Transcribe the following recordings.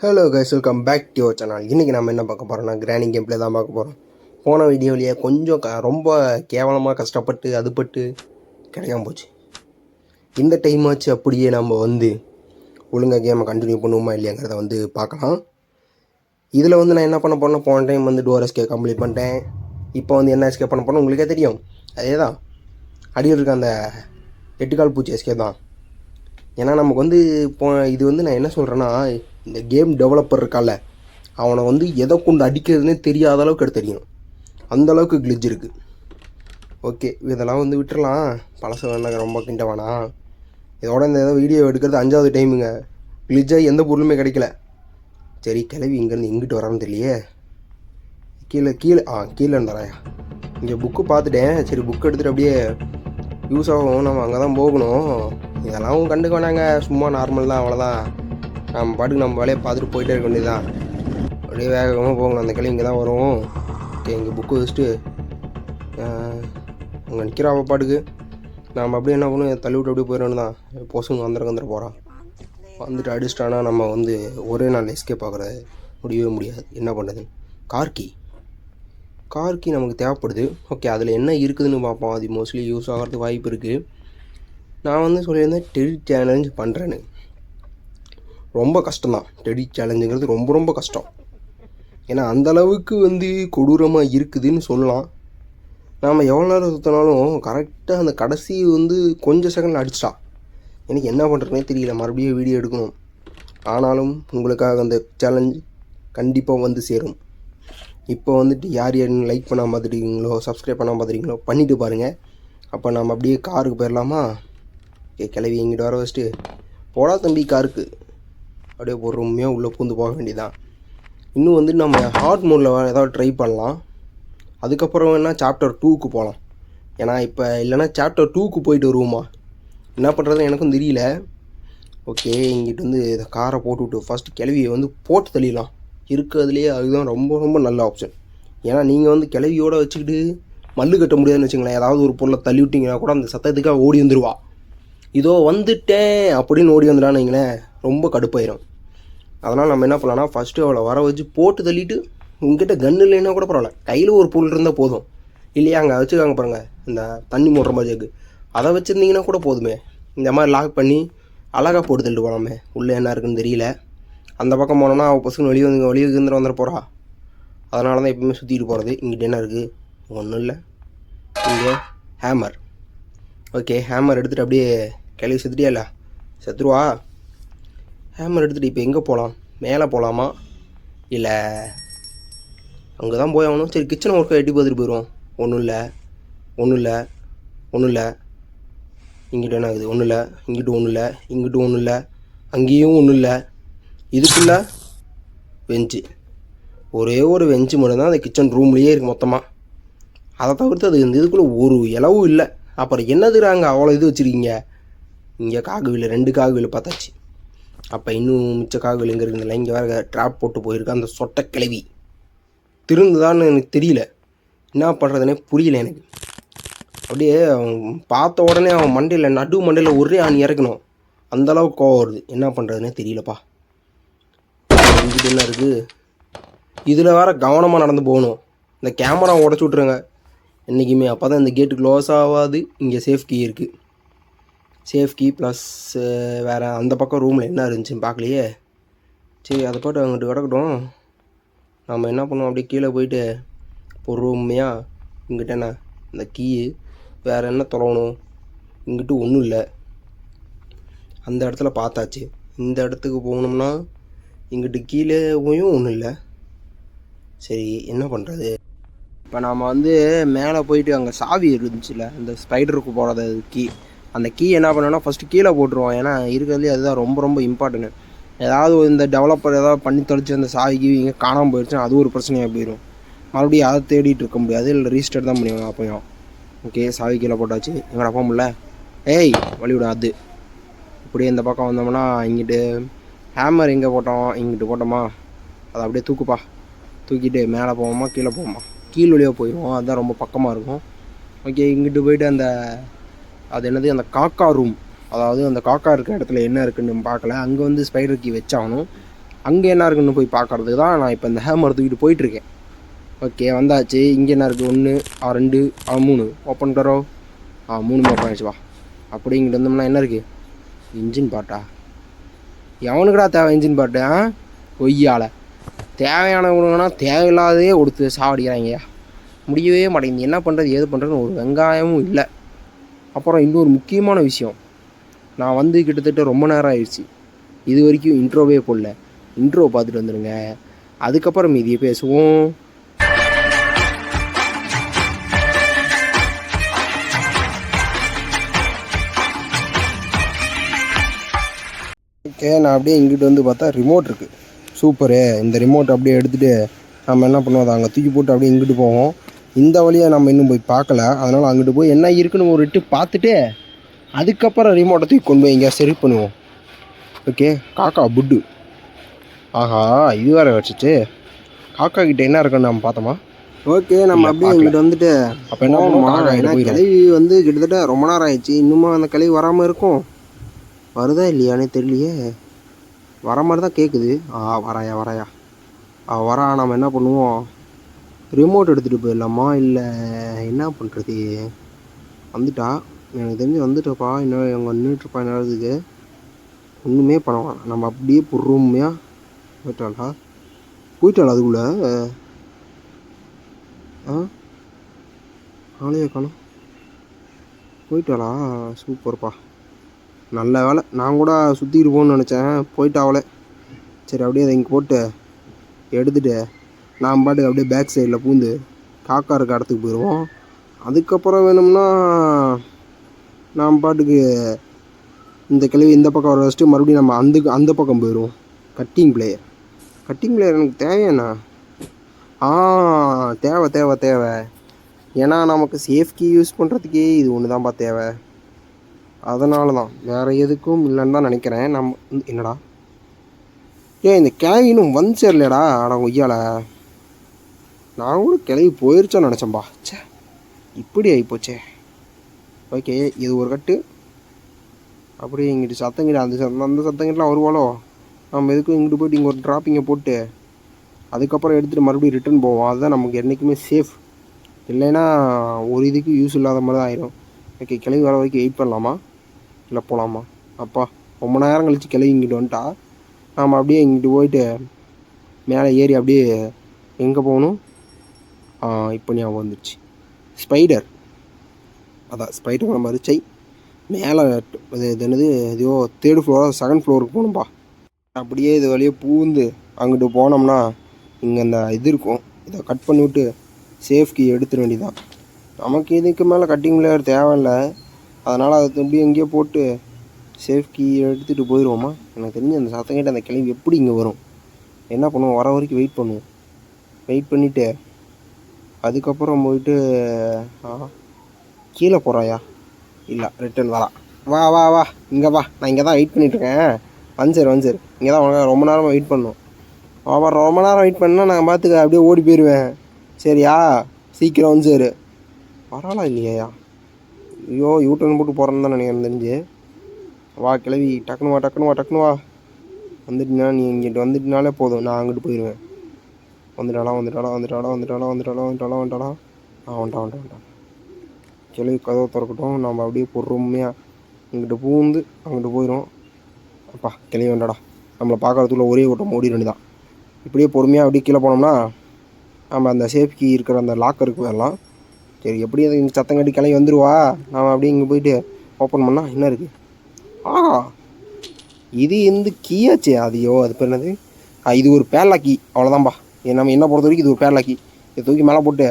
Hello guys, welcome back to your channel. இன்றைக்கி நம்ம என்ன பார்க்க போகிறோம்னா கிராண்டிங் கேம் ப்ளே தான் பார்க்க போகிறோம். போன வீடியோவிலேயே கொஞ்சம் ரொம்ப கேவலமாக கஷ்டப்பட்டு அதுபட்டு கிடைக்காம போச்சு. இந்த டைம் ஆச்சு அப்படியே நம்ம ஒழுங்காக கேமை கண்டினியூ பண்ணுவோமா இல்லையாங்கிறத பார்க்கலாம். இதில் நான் என்ன பண்ண போனேன்னா, போன டைம் டோர் எஸ்கே கம்ப்ளீட் பண்ணிட்டேன். இப்போ என்ன எஸ்கே பண்ண போனோம் உங்களுக்கே தெரியும். அதே தான் அடியில் இருக்க அந்த 8 கால் பூச்சி எஸ்கே தான். ஏன்னா நமக்கு இது நான் என்ன சொல்கிறேன்னா, இந்த கேம் டெவலப்பர் இருக்கால, அவனை எதை கொண்டு அடிக்கிறதுனே தெரியாத அளவுக்கு தெரியும். அந்தளவுக்கு கிளிச் இருக்குது. ஓகே, இதெல்லாம் விட்டுறலாம். பழச வேணாங்க, ரொம்ப கிண்ட வேணாம். இதோட இந்த ஏதோ வீடியோ எடுக்கிறது 5வது டைமுங்க. கிளிச்சாக எந்த பொருளுமே கிடைக்கல. சரி, கிளவி இங்கேருந்து எங்கிட்டு வரான்னு தெரியலையே. கீழே கீழே இருந்தாராயா. இங்கே புக்கு பார்த்துட்டேன். சரி, புக்கு எடுத்துகிட்டு அப்படியே யூஸ் ஆகும், நம்ம அங்கே தான் போகணும். இதெல்லாம் கண்டுக்க வேணாங்க, சும்மா நார்மல் தான், அவ்வளோதான். நம்ம பாட்டுக்கு நம்ம வேலையை பார்த்துட்டு போயிட்டே இருக்க வேண்டியதுதான். அப்படியே வேகமாக போகணும். அந்த கிளை இங்கே தான் வரும். ஓகே, இங்கே புக்கு வச்சுட்டு அங்கே நிற்கிற அவள் பாட்டுக்கு நம்ம அப்படியே என்ன பண்ணணும், தள்ளி விட்டு அப்படியே போயிடணும் தான். பொசுங்க வந்துட போகிறான். வந்துட்டு அடிச்சிட்டானா நம்ம ஒரே நாள் எஸ்கேப் ஆகிற முடியவே முடியாது. என்ன பண்ணுறது? கார் கீ நமக்கு தேவைப்படுது. ஓகே, அதில் என்ன இருக்குதுன்னு பார்ப்போம். அது மோஸ்ட்லி யூஸ் ஆகிறதுக்கு வாய்ப்பு இருக்குது. நான் சொல்லியிருந்தேன் டெடி சேலஞ்ச் பண்ணுறேன்னு. ரொம்ப கஷ்டம்தான். டெடி சேலஞ்சுங்கிறது ரொம்ப ரொம்ப கஷ்டம். ஏன்னா அந்தளவுக்கு கொடூரமாக இருக்குதுன்னு சொல்லலாம். நாம் எவ்வளோ நேரம் சுற்றினாலும் கரெக்டாக அந்த கடைசி கொஞ்சம் செகண்டில் அடிச்சிட்டா. எனக்கு என்ன பண்ணுறதுனே தெரியல. மறுபடியும் வீடியோ எடுக்கணும். ஆனாலும் உங்களுக்காக அந்த சேலஞ்ச் கண்டிப்பாக சேரும். இப்போ யார் யாருன்னு லைக் பண்ணாமல் பார்த்துட்டீங்களோ, சப்ஸ்கிரைப் பண்ணாமல் பார்த்துட்டீங்களோ பண்ணிவிட்டு பாருங்கள். அப்போ நம்ம அப்படியே காருக்கு போயிடலாமா? கிளவி எங்கிட்ட வர வச்சுட்டு போடா தம்பி காருக்கு அப்படியே பொறுமையாக உள்ளே பூந்து போக வேண்டியதான். இன்னும் நம்ம ஹார்ட் மோடில் ஏதாவது ட்ரை பண்ணலாம். அதுக்கப்புறம் வேணால் சாப்டர் 2க்கு போகலாம். ஏன்னா இப்போ இல்லைனா சாப்டர் 2க்கு போயிட்டு வருவோமா, என்ன பண்ணுறதுன்னு எனக்கும் தெரியல. ஓகே, இங்கிட்டு இதை காரை போட்டுவிட்டு ஃபஸ்ட்டு கிளவியை போட்டு தள்ளிடலாம். இருக்கிறதுலேயே அதுதான் ரொம்ப ரொம்ப நல்ல ஆப்ஷன். ஏன்னா நீங்கள் கிளவியோடு வச்சுக்கிட்டு மல்லு கட்ட முடியாதுன்னு வச்சுங்களேன். ஏதாவது ஒரு பொருளை தள்ளி விட்டிங்கன்னா கூட அந்த சத்தத்துக்காக ஓடி வந்துடுவா. இதோ வந்துட்டேன் அப்படின்னு ஓடி வந்துடான்னு வைங்களேன், ரொம்ப கடுப்பாயிரும். அதனால் நம்ம என்ன பண்ணலாம்னா, ஃபஸ்ட்டு அவளை வர வச்சு போட்டு தள்ளிட்டு, உங்ககிட்ட கன்று இல்லைன்னா கூட பரவாயில்ல, கையில் ஒரு பொருள் இருந்தால் போதும். இல்லையா, அங்கே வச்சுக்காங்க பாருங்கள், இந்த தண்ணி மூடுற மாதிரி ஜக்கு, அதை வச்சுருந்தீங்கன்னா கூட போதுமே. இந்த மாதிரி லாக் பண்ணி அழகாக போட்டு தள்ளிட்டு போகலாமே. உள்ளே என்ன இருக்குன்னு தெரியல. அந்த பக்கம் போனோன்னா அவள் பசங்க வெளியே வந்துட போகிறா. அதனால தான் எப்பவுமே சுற்றிட்டு போகிறது. இங்கிட்ட என்ன இருக்குது? ஒன்றும் இல்லை. இங்கே ஹேமர். ஓகே, ஹேமர் எடுத்துகிட்டு அப்படியே கிளவி செத்துட்டியா இல்லை? செத்துருவா. ஹேமர் எடுத்துகிட்டு இப்போ எங்கே போகலாம்? மேலே போகலாமா இல்லை அங்கே தான் போய் ஆகணும்? சரி, கிச்சனை ஒர்க்கை எட்டி பார்த்துட்டு போயிடுவோம். ஒன்றும் இல்லை. இங்கிட்ட என்ன ஆகுது? ஒன்றும் இல்லை. இங்கிட்டு ஒன்றும் இல்லை. அங்கேயும் ஒன்றும் இல்லை. இதுக்குள்ளே வெஞ்சு, ஒரே ஒரு வெஞ்சு மட்டும்தான் அந்த கிச்சன் ரூம்லேயே இருக்குது மொத்தமாக. அதை தவிர்த்து அது இதுக்குள்ளே ஒரு இலவும் இல்லை. அப்புறம் என்னதுறாங்க அவ்வளோ இது வச்சுருக்கீங்க? இங்கே காகுவில் 2 காகுவில் பார்த்தாச்சு. அப்போ இன்னும் மிச்ச காகுவில் எங்கே இருக்குதுல்ல? இங்கே வேறு ட்ராப் போட்டு போயிருக்க அந்த சொட்டை கிளவி திருந்துதான்னு எனக்கு தெரியல. என்ன பண்ணுறதுனே புரியல எனக்கு. அப்படியே பார்த்த உடனே அவன் நடு மண்டையில் ஒரே ஆணி இறக்கணும். அந்தளவுக்கு கோவம் வருது. என்ன பண்ணுறதுனே தெரியலப்பா. இங்கிட்ட என்ன இருக்குது? இதில் வேறு கவனமாக நடந்து போகணும். இந்த கேமரா உடச்சி விட்ருங்க என்றைக்குமே. அப்போ தான் இந்த கேட்டு க்ளோஸ் ஆகாது. இங்கே சேஃப் கீ இருக்குது. சேஃப் கீ ப்ளஸ் வேறு அந்த பக்கம் ரூமில் என்ன இருந்துச்சுன்னு பார்க்கலையே. சரி, அதை பாட்டு அங்கிட்டு கிடக்கட்டும். நம்ம என்ன பண்ணுவோம், அப்படியே கீழே போயிட்டு பொறுமையாக இங்கிட்ட என்ன இந்த கீ வேறு என்ன தொலைவணும்? இங்கிட்டு ஒன்றும் இல்லை. அந்த இடத்துல பார்த்தாச்சு. இந்த இடத்துக்கு போகணும்னா இங்கிட்டு கீழே போயும் ஒன்றும் இல்லை. சரி, என்ன பண்ணுறது? இப்போ நாம் மேலே போயிட்டு அங்கே சாவி இருந்துச்சுல்ல, அந்த ஸ்பைடருக்கு போகிறது கீ, அந்த கீ என்ன பண்ணோன்னா ஃபஸ்ட்டு கீழே போட்டுருவோம். ஏன்னா இருக்கிறதுலே அதுதான் ரொம்ப ரொம்ப இம்பார்ட்டன்ட். ஏதாவது இந்த டெவலப்பர் ஏதாவது பண்ணி தொலைச்சி அந்த சாவிக்கு இங்கே காணாமல் போயிடுச்சுன்னா அது ஒரு பிரச்சனையாக போயிடும். மறுபடியும் அதை தேடிட்டு இருக்க முடியாது. இல்லை ரீஸ்டார்ட் தான் பண்ணுவாங்க அப்போயும். ஓகே, சாவி கீழே போட்டாச்சு. எங்கடா போக முடியல? ஏய் வழிவிடும். அது இப்படியே இந்த பக்கம் வந்தோம்னா இங்கிட்டு ஹேமர் எங்கே போட்டோம்? இங்கிட்டு போட்டோமா? அதை அப்படியே தூக்குப்பா. தூக்கிட்டு மேலே போவோமா கீழே போவோமா? கீழ் வழியாக போயிடுவோம். அதுதான் ரொம்ப பக்கமாக இருக்கும். ஓகே, இங்கிட்டு போயிட்டு அது என்னது, அந்த காக்கா ரூம், அதாவது அந்த காக்கா இருக்க இடத்துல என்ன இருக்குன்னு பார்க்கல. அங்கே ஸ்பைடர் கீ வச்சாகணும். அங்கே என்ன இருக்குன்னு போய் பார்க்கறதுக்கு தான் நான் இப்போ இந்த ஹேமர் தூக்கிட்டு போயிட்டுருக்கேன். ஓகே வந்தாச்சு. இங்கே என்ன இருக்குது? 1 2 3 ஓப்பன் கரோ. 3 ஓப்பன் ஆகிடுச்சு. வா அப்படி இங்கிட்டு வந்தோம்னா என்ன இருக்குது? இன்ஜின் பாட்டா? எவனுக்குடா தேவை இன்ஜின் பாட்டு? கொய்யால் தேவையானவங்கன்னா தேவையில்லாதே கொடுத்து சாவடிக்கிறாங்கய்யா. முடியவே மாட்டேங்குது. என்ன பண்ணுறது ஏது பண்ணுறதுன்னு ஒரு வெங்காயமும் இல்லை. அப்புறம் இன்னொரு முக்கியமான விஷயம், நான் வந்து கிட்டத்தட்ட ரொம்ப நேரம் ஆயிடுச்சு. இது வரைக்கும் இன்ட்ரோவே போடல. இன்ட்ரோ பார்த்துட்டு வந்துடுங்க, அதுக்கப்புறம் மீதியை பேசுவோம். ஓகே, நான் அப்படியே இங்கிட்டு வந்து பார்த்தா ரிமோட் இருக்குது. சூப்பரு. இந்த ரிமோட் அப்படியே எடுத்துகிட்டு நம்ம என்ன பண்ணுவோம், அதை அங்கே தூக்கி போட்டு அப்படியே இங்கிட்டு போவோம். இந்த வழியாக நம்ம இன்னும் போய் பார்க்கல, அதனால் அங்கிட்டு போய் என்ன இருக்குன்னு ஒரு இட்டு பார்த்துட்டு அதுக்கப்புறம் ரிமோட்டை தூக்கி கொண்டு போய் எங்கேயா சரி பண்ணுவோம். ஓகே, காக்கா புட்டு. ஆஹா, இது வேறு வச்சுச்சு. காக்கா கிட்டே என்ன இருக்குன்னு நம்ம பார்த்தோமா? ஓகே, நம்ம அப்படியே இங்கிட்ட வந்துட்டு அப்போ என்ன பண்ணுவோம், ஏன்னா கிளவி வந்து கிட்டத்தட்ட ரொம்ப நேரம் ஆயிடுச்சு. இன்னுமா அந்த கிளவி வராமல் இருக்கும். வருதா இல்லையானே தெரியலையே. வர மாதிரி தான் கேட்குது. வராயா வரா. நம்ம என்ன பண்ணுவோம், ரிமோட் எடுத்துகிட்டு போயிடலாமா இல்லை என்ன பண்ணுறது? வந்துட்டா, எனக்கு தெரிஞ்சு வந்துட்டப்பா. இன்னும் அவங்க நின்றுட்டுருப்பா என்னதுக்கு. ஒன்றுமே பண்ண வேணாம், நம்ம அப்படியே பொறுமையாக போயிட்டாளா அதுக்குள்ளே? ஆளையே காணோம். போயிட்டாளா? சூப்பர்ப்பா, நல்ல வேலை. நான் கூட சுற்றிக்கிட்டு போகணுன்னு நினச்சேன், போயிட்டாவளே. சரி, அப்படியே அதை இங்கே போட்டு எடுத்துகிட்டு நான் பாட்டுக்கு அப்படியே பேக் சைடில் பூந்து காக்கா இருக்க இடத்துக்கு போயிடுவோம். அதுக்கப்புறம் வேணும்னா நான் பாட்டுக்கு இந்த கிளவி இந்த பக்கம் வர வச்சுட்டு மறுபடியும் நம்ம அந்த பக்கம் போயிடுவோம். கட்டிங் பிளேயர் எனக்கு தேவையாண்ணா? தேவை. ஏன்னா நமக்கு சேஃப்கி யூஸ் பண்ணுறதுக்கே இது ஒன்று தான்ப்பா தேவை. அதனால தான், வேறு எதுக்கும் இல்லைன்னு தான் நினைக்கிறேன். நம்ம என்னடா இந்த கிளவி இன்னும் வந்து சேரலடா. ஆனால் ஒய்யால நான் கூட கிளவி போயிருச்சோன்னு நினச்சேன்பா. சே, இப்படி ஆகிப்போச்சே. ஓகே, இது ஒரு கட்டு. அப்படியே இங்கிட்டு சத்தங்கிட்ட அந்த சத்தங்கிட்டலாம் வருவாளோ. நம்ம எதுக்கும் இங்கிட்டு போய்ட்டு இங்கே ஒரு ட்ராப்பிங்கை போட்டு அதுக்கப்புறம் எடுத்துகிட்டு மறுபடியும் ரிட்டர்ன் போவோம். அதுதான் நமக்கு என்றைக்குமே சேஃப். இல்லைன்னா ஒரு இதுக்கு யூஸ் இல்லாத மாதிரி தான் ஆயிடும். ஓகே, கிளவி வர வரைக்கும் வெயிட் பண்ணலாமா இல்லை போகலாமா? அப்பா, ரொம்ப நேரம் கழித்து கிளவி இங்கிட்டு வந்துட்டா. நாம் அப்படியே இங்கிட்டு போயிட்டு மேலே ஏறி அப்படியே எங்கே போகணும்? இப்போ ஞாபகம் வந்துடுச்சு. ஸ்பைடர். அதான் ஸ்பைடர் நம்ம ரிச்சை மேலே இது என்னது, இதோ 3rd ஃப்ளோர் 2nd ஃப்ளோருக்கு போகணும்பா. அப்படியே இது வழியே பூந்து அங்கிட்டு போனோம்னா இங்கே அந்த இது இருக்கும். இதை கட் பண்ணிவிட்டு சேஃப்கி எடுத்துட வேண்டியதான். நமக்கு இதுக்கு மேலே கட்டிங் பிளேயர் தேவையில்லை. அதனால் அதை திரும்பி எங்கேயோ போட்டு சேஃப்கி எடுத்துகிட்டு போயிடுவோமா. எனக்கு தெரிஞ்சு அந்த சத்தம் கேட்டு அந்த கிளம்பி எப்படி இங்கே வரும். என்ன பண்ணுவோம், வர வரைக்கும் வெயிட் பண்ணுவோம். வெயிட் பண்ணிவிட்டு அதுக்கப்புறம் போயிட்டு கீழே போகிறாயா? இல்லை, ரிட்டன் வரா. வா இங்கே வா. நான் இங்கே தான் வெயிட் பண்ணிகிட்ருக்கேன். வந்து இங்கே தான் ரொம்ப நேரமாக வெயிட் பண்ணணும். ரொம்ப நேரம் வெயிட் பண்ணால் நான் பார்த்துக்க அப்படியே ஓடி போயிடுவேன். சரியா? சீக்கிரம் வந்து சரி. வராளா இல்லையா? ஐயோ, யூட்டர்ன் போட்டு போகிறேன்னு தான் நினைக்கிறேன் தெரிஞ்சு. வா கிளவி, டக்குனு வா. வந்துட்டுனா நீ இங்கிட்டு வந்துட்டுனாலே போதும், நான் அங்கிட்டு போயிடுவேன். வந்துட்டாளா? வந்துட்டான். கிளவி கதவை திறக்கட்டும். நம்ம அப்படியே பொறுமையாக இங்கிட்டு பூந்து அங்கிட்டு போயிடும். அப்பா, கிளவி வேண்டாடா. நம்மளை பார்க்கறதுக்குள்ள ஒரே ஓட்டம் ஓடிட வேண்டியதான். இப்படியே பொறுமையாக அப்படியே கீழே போனோம்னா நம்ம அந்த சேஃப்கி இருக்கிற அந்த லாக்கருக்கு வரலாம். சரி, எப்படி அது இங்கே சத்தம் கட்டி கிளம்பி வந்துடுவா. நாம் அப்படியே இங்கே போயிட்டு ஓப்பன் பண்ணால் என்ன இருக்குது? இது எந்த கீயாச்சு? அதையோ அது பேர் என்னது? இது ஒரு பேர்லாக்கி. அவ்வளோதான்ப்பா. நம்ம என்ன பொறுத்த வரைக்கும் இது ஒரு பேர்லாக்கி. இதை தூக்கி மேலே போட்டு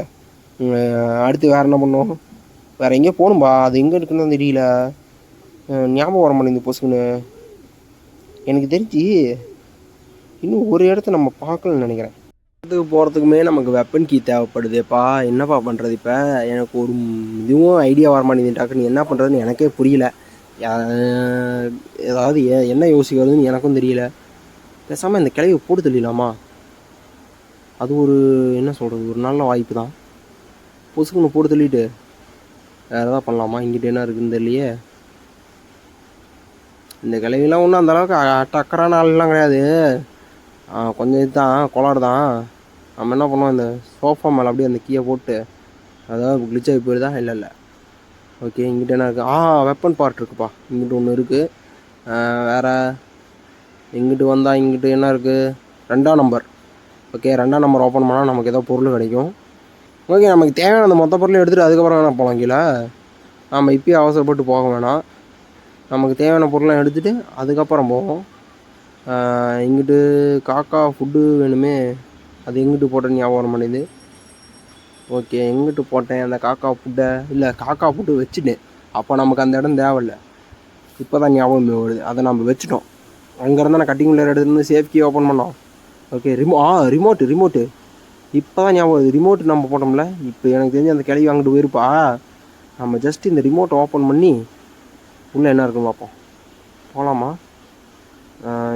அடுத்து வேறு என்ன பண்ணோம்? வேறு எங்கேயோ போகணும்பா. அது எங்கே இருக்குன்னு தான் தெரியல. ஞாபகம் வர மாட்டேங்குது பொசுக்குன்னு. எனக்கு தெரிஞ்சு இன்னும் ஒரு இடத்த நம்ம பார்க்கலன்னு நினைக்கிறேன். இடத்துக்கு போகிறதுக்குமே நமக்கு வெப்பன் கீ தேவைப்படுதுப்பா. என்னப்பா பண்ணுறது இப்போ? எனக்கு ஒரு இதுவும் ஐடியா வர மாட்டேங்குது. டாக்குன்னு என்ன பண்ணுறதுன்னு எனக்கே புரியல. ஏதாவது என்ன யோசிக்கிறதுன்னு எனக்கும் தெரியல. பேசாமல் இந்த கிளவியை போட்டு தள்ளிடலாமா? அது ஒரு என்ன சொல்கிறது, ஒரு நல்ல வாய்ப்பு தான். பொசுக்குன்னு போட்டு தள்ளிட்டு வேறு எதாவது பண்ணலாமா? இங்கிட்ட என்ன இருக்குதுன்னு தெரியலையே. இந்த கிளவிலாம் ஒன்றும் அந்தளவுக்கு அக்கறான ஆள்லாம் கிடையாது. கொஞ்சம் இதுதான் கொலாடு தான். நம்ம என்ன பண்ணுவோம், இந்த சோஃபா மேலே அப்படியே அந்த கீயை போட்டு அதாவது கிளிச் ஆகி போயிடுதா? இல்லை. ஓகே, இங்கிட்ட என்ன இருக்குது? வெப்பன் பார்ட் இருக்குப்பா. இங்கிட்ட ஒன்று இருக்குது. வேறு இங்கிட்டு வந்தால் இங்கிட்டு என்ன இருக்குது? 2ஆம் நம்பர். ஓகே, 2ஆம் நம்பர் ஓப்பன் பண்ணால் நமக்கு ஏதோ பொருள் கிடைக்கும். ஓகே, நமக்கு தேவையான அந்த மொத்த பொருளையும் எடுத்துகிட்டு அதுக்கப்புறம் வேணால் போகலாம் கீழே. நம்ம இப்போயே அவசரப்பட்டு போக வேணாம். நமக்கு தேவையான பொருள்லாம் எடுத்துகிட்டு அதுக்கப்புறம் போவோம். இங்கிட்டு காக்கா ஃபுட்டு வேணுமே, அது எங்கிட்டு போட்டேன்னு ஞாபகம் வர மாட்டேங்குது. ஓகே, எங்கிட்டு போட்டேன் அந்த காக்கா ஃபுட்டை? இல்லை, காக்கா ஃபுட்டு வச்சுட்டேன். அப்போ நமக்கு அந்த இடம் தேவையில்லை. இப்போ தான் ஞாபகம் வருது, அதை நம்ம வச்சுட்டோம். அங்கேருந்து நான் கட்டிங் பிளேயர் எடுத்துருந்து சேஃப் கீ ஓப்பன் பண்ணோம். ஓகே, ரிமோட்டு இப்போ தான் ஞாபகம் வருது. ரிமோட்டு நம்ம போட்டோம்ல. இப்போ எனக்கு தெரிஞ்சு அந்த கிளவி வாங்கிட்டு போயிருப்பா. நம்ம ஜஸ்ட் இந்த ரிமோட்டை ஓப்பன் பண்ணி உள்ளே என்ன இருக்குன்னு பார்ப்போம். போகலாமா?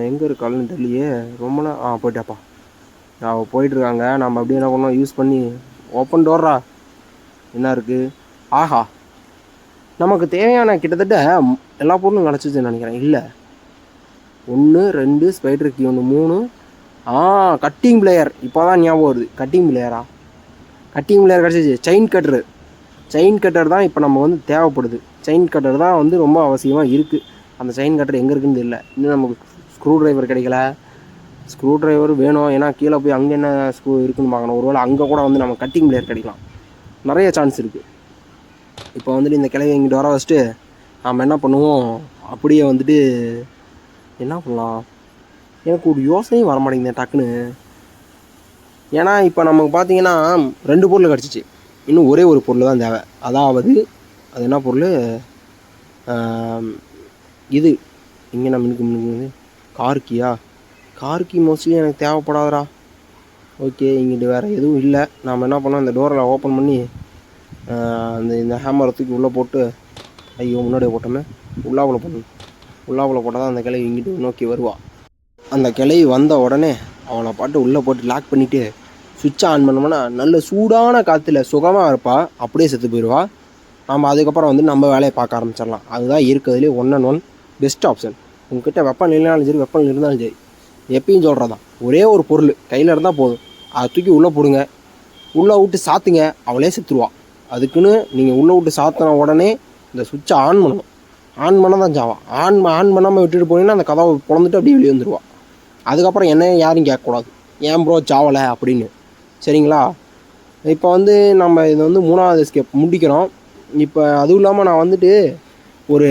எங்கே இருக்காளுன்னு தெரியலையே. ரொம்ப போயிட்டாப்பா. அவள் போயிட்டுருக்காங்க. நம்ம அப்படியே என்ன பண்ணோம், யூஸ் பண்ணி ஓப்பன் டோர்ரா. என்ன இருக்குது? ஆஹா, நமக்கு தேவையான கிட்டத்தட்ட எல்லா பொருளும் கிடச்சிச்சுன்னு நினைக்கிறேன். இல்லை, 1 2 ஸ்பைடர் கீ 1 3. Cutting plier. இப்போ தான் ஞாபகம் வருது. கட்டிங் பிளேயர் கிடச்சிச்சு. செயின் கட்டர் தான் இப்போ நம்ம வந்து தேவைப்படுது. செயின் கட்டர் தான் வந்து ரொம்ப அவசியமாக இருக்குது. அந்த செயின் கட்டர் எங்கே இருக்குன்னு தெரியல. இன்னும் நமக்கு ஸ்க்ரூ ட்ரைவர் கிடைக்கல. ஸ்க்ரூ ட்ரைவர் வேணும். ஏன்னா கீழே போய் அங்கே என்ன ஸ்க்ரூ இருக்குதுன்னு பார்க்கணும். ஒருவேளை அங்கே கூட வந்து நம்ம கட்டிங் பிளேயர் கிடைக்கலாம். நிறைய சான்ஸ் இருக்குது. இப்போ வந்துட்டு இந்த கிளையை இங்கிட்டு வர வச்சுட்டு நம்ம என்ன பண்ணுவோம், அப்படியே வந்துட்டு என்ன பண்ணலாம்? எனக்கு ஒரு யோசனையும் வர மாட்டேங்குது டக்குன்னு. ஏன்னா இப்போ நமக்கு பார்த்தீங்கன்னா 2 பொருள் கிடச்சிச்சு. இன்னும் ஒரே ஒரு பொருள் தான் தேவை. அதாவது அது என்ன பொருள்? இது இங்கே நம்ம கார் கீ மோஸ்ட்லி எனக்கு தேவைப்படாதரா. ஓகே, இங்கிட்டு வேறு எதுவும் இல்லை. நாம் என்ன பண்ணோம், இந்த டோரில் ஓப்பன் பண்ணி இந்த ஹேமரை தூக்கி உள்ளே போட்டு, ஐயோ முன்னாடியே போட்டோமே, உள்ளாவில் போட்டால் தான் அந்த கிளை இங்கிட்டு நோக்கி வருவாள். அந்த கிளை வந்த உடனே அவளை பாட்டு உள்ளே போட்டு லாக் பண்ணிவிட்டு சுவிட்சை ஆன் பண்ணோம்னா நல்ல சூடான காற்றுல சுகமாக இருப்பாள். அப்படியே செத்து போயிடுவா. நம்ம அதுக்கப்புறம் வந்து நம்ம வேலையை பார்க்க ஆரம்பிச்சிடலாம். அதுதான் இருக்கிறதுலே 1 and 1 பெஸ்ட் ஆப்ஷன். உங்ககிட்ட வெப்பன் இல்லைனாலும் சரி, வெப்பன் இருந்தாலும் சரி, எப்பயும் சொல்கிறதான், ஒரே ஒரு பொருள் கையில் இருந்தால் போதும். அதை தூக்கி உள்ளே போடுங்க, உள்ளே விட்டு சாத்துங்க, அவளே செத்துருவா. அதுக்குன்னு நீங்கள் உள்ளே விட்டு சாத்தின உடனே இந்த சுவிட்சை ஆன் பண்ணணும். ஆன் பண்ண தான் சாவான். ஆன் பண்ணாமல் விட்டுட்டு போனீங்கன்னா அந்த கதவை பிறந்துட்டு அப்படியே வெளியே வந்துடுவா. அதுக்கப்புறம் என்ன யாரும் கேட்கக்கூடாது, ஏன் ப்ரோ சாவலை அப்படின்னு. சரிங்களா? இப்போ வந்து நம்ம இதை வந்து 3வது எஸ்கேப் முடிக்கிறோம். இப்போ அதுவும் இல்லாமல் நான் வந்துட்டு ஒரு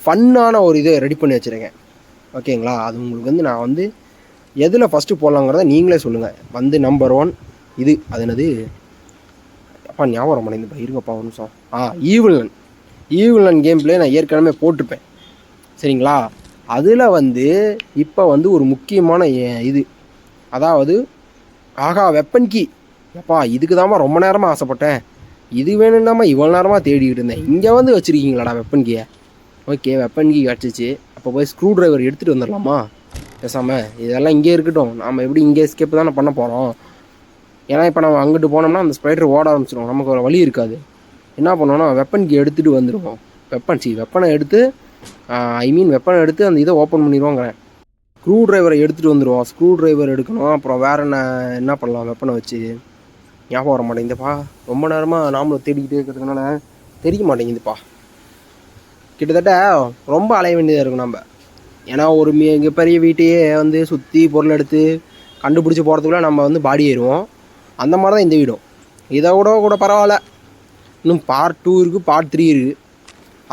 ஃபன்னான ஒரு இதை ரெடி பண்ணி வச்சுருக்கேன். ஓகேங்களா? அது உங்களுக்கு வந்து நான் வந்து எதில் ஃபஸ்ட்டு போடலாங்கிறத நீங்களே சொல்லுங்கள். வந்து நம்பர் 1 இது. அது என்னது? அப்பா ஞாபகம் வர மாட்டேங்குதுப்பா, இருங்கப்பா ஒரு நிமிஷம். ஈவிலன் கேம் பிளே நான் ஏற்கனவே போட்டிருப்பேன். சரிங்களா? அதில் வந்து இப்போ வந்து ஒரு முக்கியமான இது, அதாவது வெப்பன் கீ. அப்பா இதுக்கு தான்மா ரொம்ப நேரமாக ஆசைப்பட்டேன். இது வேணும்னாமா இவ்வளோ நேரமாக தேடிக்கிட்டு இருந்தேன். இங்கே வந்து வச்சுருக்கீங்களாடா வெப்பன் கீயை. ஓகே, வெப்பன் கீ கிடச்சிச்சு. அப்போ போய் ஸ்க்ரூ ட்ரைவர் எடுத்துகிட்டு வந்துடலாமா பேசாமல்? இதெல்லாம் இங்கே இருக்கட்டும். நாம் எப்படி இங்கே எஸ்கேப் தானே பண்ண போகிறோம். ஏன்னா இப்போ நம்ம அங்கிட்டு போனோம்னா அந்த ஸ்பைடர் ஓட ஆரம்பிச்சிடும். நமக்கு ஒரு வழி இருக்காது. என்ன பண்ணோன்னா வெப்பன் கீ எடுத்துகிட்டு வந்துடுவோம். வெப்பனை எடுத்து வெப்பனை எடுத்து அந்த இதை ஓப்பன் பண்ணிடுவோங்கிறேன். ஸ்க்ரூ ட்ரைவரை எடுத்துகிட்டு வந்துடுவோம். ஸ்க்ரூ ட்ரைவர் எடுக்கணும். அப்புறம் வேறு என்ன பண்ணலாம் வெப்பனை வச்சு? ஞாபகம் வர மாட்டேங்குதுப்பா. ரொம்ப நேரமாக நாமளும் தேடிக்கிட்டே இருக்கிறதுனால தெரிய மாட்டேங்குதுப்பா. கிட்டத்தட்ட ரொம்ப அலைய வேண்டியதாக இருக்கும் நம்ம. ஏன்னா ஒரு மிகப்பெரிய வீட்டையே வந்து சுற்றி பொருள் எடுத்து கண்டுபிடிச்சி போகிறதுக்குள்ள நம்ம வந்து பாடி ஏறுவோம். அந்த மாதிரி தான் இந்த வீடும். இதை கூட பரவாயில்ல. இன்னும் பார்ட் 2 இருக்குது, பார்ட் 3 இருக்குது.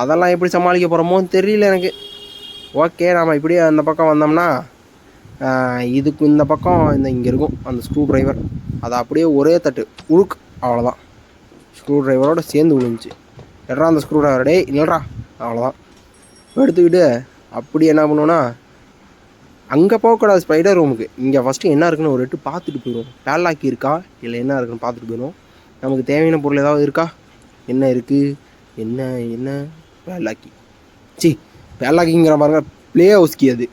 அதெல்லாம் எப்படி சமாளிக்க போகிறோமோன்னு தெரியல எனக்கு. ஓகே, நாம் இப்படியே அந்த பக்கம் வந்தோம்னா இதுக்கு இந்த பக்கம் இங்கே இருக்கும் அந்த ஸ்க்ரூ ட்ரைவர். அதை அப்படியே ஒரே தட்டு உழுக்கு, அவ்வளோதான். ஸ்க்ரூ ட்ரைவரோடு சேர்ந்து விழுந்துச்சு. எட்ரா அந்த ஸ்க்ரூ ட்ரைவர், டே இல்லைடா, அவ்வளோதான். எடுத்துக்கிட்டு அப்படி என்ன பண்ணுவோன்னா, அங்கே போகக்கூடாது ஸ்பைடர் ரூமுக்கு. இங்கே ஃபஸ்ட்டு என்ன இருக்குன்னு ஒரு எட்டு பார்த்துட்டு போயிடுவோம். பேல்லாக்கி இருக்கா இல்லை என்ன இருக்குன்னு பார்த்துட்டு போயிடுவோம். நமக்கு தேவையான பொருள் ஏதாவது இருக்கா? என்ன இருக்குது? என்ன பேல்லாக்கி பேல்லாக்கிங்கிற பாருங்க, ப்ளே ஹவுஸ் கீ. அது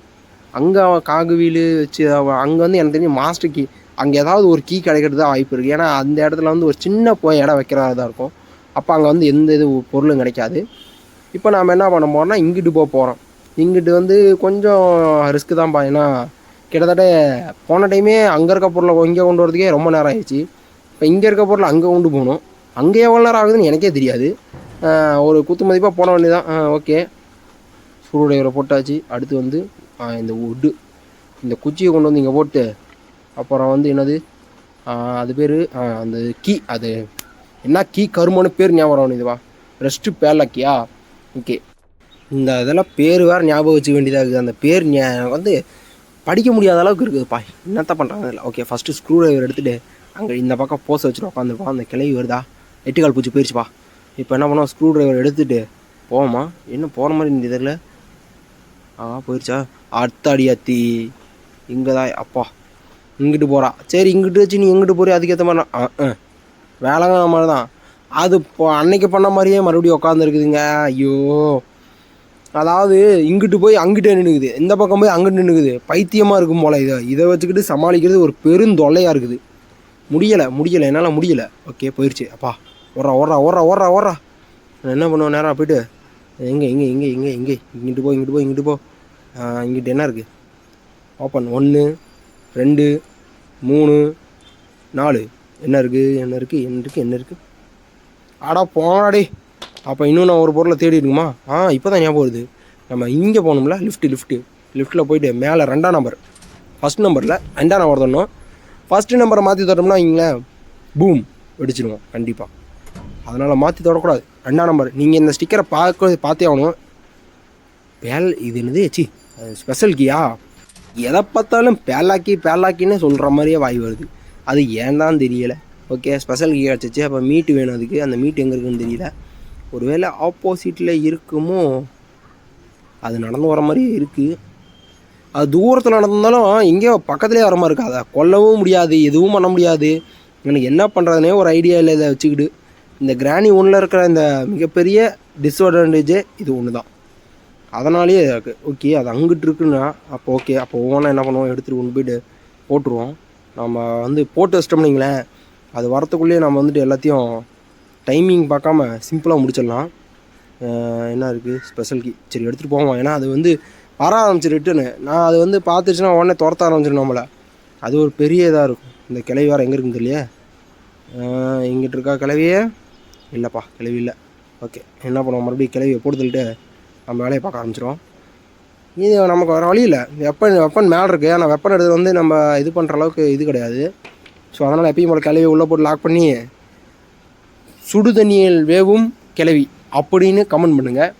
அங்கே காகு வீல் வச்சு அங்கே வந்து எனக்கு தெரிஞ்சு மாஸ்டர் கீ. அங்கே ஏதாவது ஒரு கீ கிடைக்கிறது தான் வாய்ப்பு இருக்குது. ஏன்னா அந்த இடத்துல வந்து ஒரு சின்ன இடம் வைக்கிறதா தான் இருக்கும். அப்போ அங்கே வந்து எந்த இது பொருளும் கிடைக்காது. இப்போ நாம் என்ன பண்ண போகிறோம்னா இங்கிட்டு போகிறோம். இங்கிட்டு வந்து கொஞ்சம் ரிஸ்க்கு தான்ப்பா. ஏன்னா கிட்டத்தட்ட போன டைமே அங்கே இருக்க பொருளை இங்கே கொண்டு வரதுக்கே ரொம்ப நேரம் ஆயிடுச்சு. இப்போ இங்கே இருக்க பொருளை அங்கே கொண்டு போகணும். அங்கே எவ்வளோ நேரம் ஆகுதுன்னு எனக்கே தெரியாது. ஒரு குத்து மதிப்பாக போன வேண்டியதான். ஓகே, ஸ்க்ரூ டிரைவரை போட்டாச்சு. அடுத்து வந்து இந்த உட்டு, இந்த குச்சியை கொண்டு வந்து இங்கே போட்டு, அப்புறம் வந்து என்னது அது பேர் அந்த கீ, அது என்ன கீ கருமான பேர் ஞாபகம் வரணும். இதுவா ரெஸ்ட்டு பேர்லக்கியா? ஓகே, இந்த இதெல்லாம் பேர் வேறு ஞாபகம் வச்சுக்க வேண்டியதாக இருக்குது. அந்த பேர் வந்து படிக்க முடியாத அளவுக்கு இருக்குதுப்பா. என்னத்த பண்ணுறாங்க இல்லை. ஓகே, ஃபஸ்ட்டு ஸ்க்ரூ டிரைவர் எடுத்துகிட்டு அங்கே இந்த பக்கம் போஸை வச்சுட்டு உட்காந்துருப்போம். அந்த கிளவி வருதா, எட்டுக்கால் பூச்சி போயிடுச்சுப்பா. இப்போ என்ன பண்ணுவோம், ஸ்க்ரூ டிரைவர் எடுத்துகிட்டு போவோமா? என்ன போகிற மாதிரி இந்த இதில் போயிடுச்சா? அடுத்த அடியாத்தி இங்கே தான். அப்பா இங்கிட்டு போகிறா. சரி, இங்கிட்டு வச்சு நீ எங்கிட்டு போறியா? அதுக்கேற்ற மாதிரி நான் வேலைங்க மாதிரி தான். அது இப்போ அன்னைக்கு பண்ண மாதிரியே மறுபடியும் உட்காந்துருக்குதுங்க. ஐயோ, அதாவது இங்கிட்டு போய் அங்கிட்டே நின்றுக்குது, இந்த பக்கம் போய் அங்கிட்டு நின்றுக்குது. பைத்தியமாக இருக்கும் போல். இதை வச்சுக்கிட்டு சமாளிக்கிறது ஒரு பெருந்தொல்லையாக இருக்குது. முடியலை என்னால் முடியலை. ஓகே, போயிடுச்சு. அப்பா ஓடுறா. நான் என்ன பண்ணுவேன், நேராக போய்ட்டு எங்கே இங்கிட்டு போ. இங்கிட்டு என்ன இருக்குது? ஓப்பன். 1 2 3 4 என்ன இருக்குது? ஆடா போனாடே. அப்போ இன்னும் நான் ஒரு பொருளை தேடி இருக்குமா? இப்போ தான் ஞாபகம் வருது. நம்ம இங்கே போகணும்ல, லிஃப்ட்டில் போயிட்டு மேலே 2ஆம் நம்பர், ஃபஸ்ட் நம்பரில் 2ஆம் நம்பர் தரணும். ஃபஸ்ட்டு நம்பரை மாற்றி தரோம்னா இங்களேன் பூம் வெடிச்சிடுவோம் கண்டிப்பாக. அதனால் மாற்றி தொடக்கூடாது. 2ஆம் நம்பர். நீங்கள் இந்த ஸ்டிக்கரை பார்த்தே ஆகணும். இது என்னது ஸ்பெஷல் கீயா? எதை பார்த்தாலும் பேர்லாக்கின்னு சொல்கிற மாதிரியே வாய் வருது. அது ஏன் தான் தெரியலை. ஓகே, ஸ்பெஷல் கீ கிடச்சிச்சு. அப்போ மீட்டு வேணும். அதுக்கு அந்த மீட்டு எங்கே இருக்குதுன்னு தெரியல. ஒருவேளை ஆப்போசிட்டில் இருக்குமோ? அது நடந்து வர மாதிரியே இருக்குது. அது தூரத்தில் நடந்தாலும் எங்கேயோ பக்கத்துலேயே வர மாதிரி இருக்குது. அதை கொல்லவும் முடியாது, எதுவும் பண்ண முடியாது. எனக்கு என்ன பண்ணுறதுனே ஒரு ஐடியா இல்லை. இதை வச்சுக்கிட்டு இந்த கிராணி 1ல் இருக்கிற இந்த மிகப்பெரிய டிஸ்அட்வான்டேஜே இது ஒன்று தான். அதனாலேயே இருக்குது. ஓகே, அது அங்கிட்டு இருக்குன்னா அப்போ ஓகே, அப்போ ஒவ்வொன்றா என்ன பண்ணுவோம், எடுத்துகிட்டு கொண்டு போய்ட்டு போட்டுருவோம். நம்ம வந்து போட்டு வச்சிட்டோம்னிங்களேன், அது வரத்துக்குள்ளேயே நம்ம வந்துட்டு எல்லாத்தையும் டைமிங் பார்க்காம சிம்பிளாக முடிச்சிடலாம். என்ன இருக்குது, ஸ்பெஷல் கீ. சரி, எடுத்துகிட்டு போவோம். ஏன்னா அது வந்து வர ஆரம்பிச்சிருட்டுன்னு நான் அது வந்து பார்த்துச்சுன்னா உடனே துரத்த ஆரம்பிச்சிடும் நம்மளை. அது ஒரு பெரிய இதாக இருக்கும். இந்த கிளவி வேறு எங்கே இருக்குன்னு தெரியலையே. இங்கிட்டு இருக்கா கிளவியே? இல்லைப்பா, கிளவி இல்லை. ஓகே, என்ன பண்ணுவோம், மறுபடியும் கிளவியை போட்டு தள்ளிட்டு நம்ம வேலையை பார்க்க ஆரம்பிச்சிடும். இது நமக்கு வர வழி இல்லை. வெப்பன் மேலே இருக்குது. ஆனால் வெப்பன் எடுத்து வந்து நம்ம இது பண்ணுற அளவுக்கு இது கிடையாது. ஸோ அதனால் எப்பயும் போல கிளவியை உள்ளே போட்டு லாக் பண்ணி சுடு தண்ணியில் வேவும் கிளவி அப்படின்னு கமெண்ட் பண்ணுங்கள்.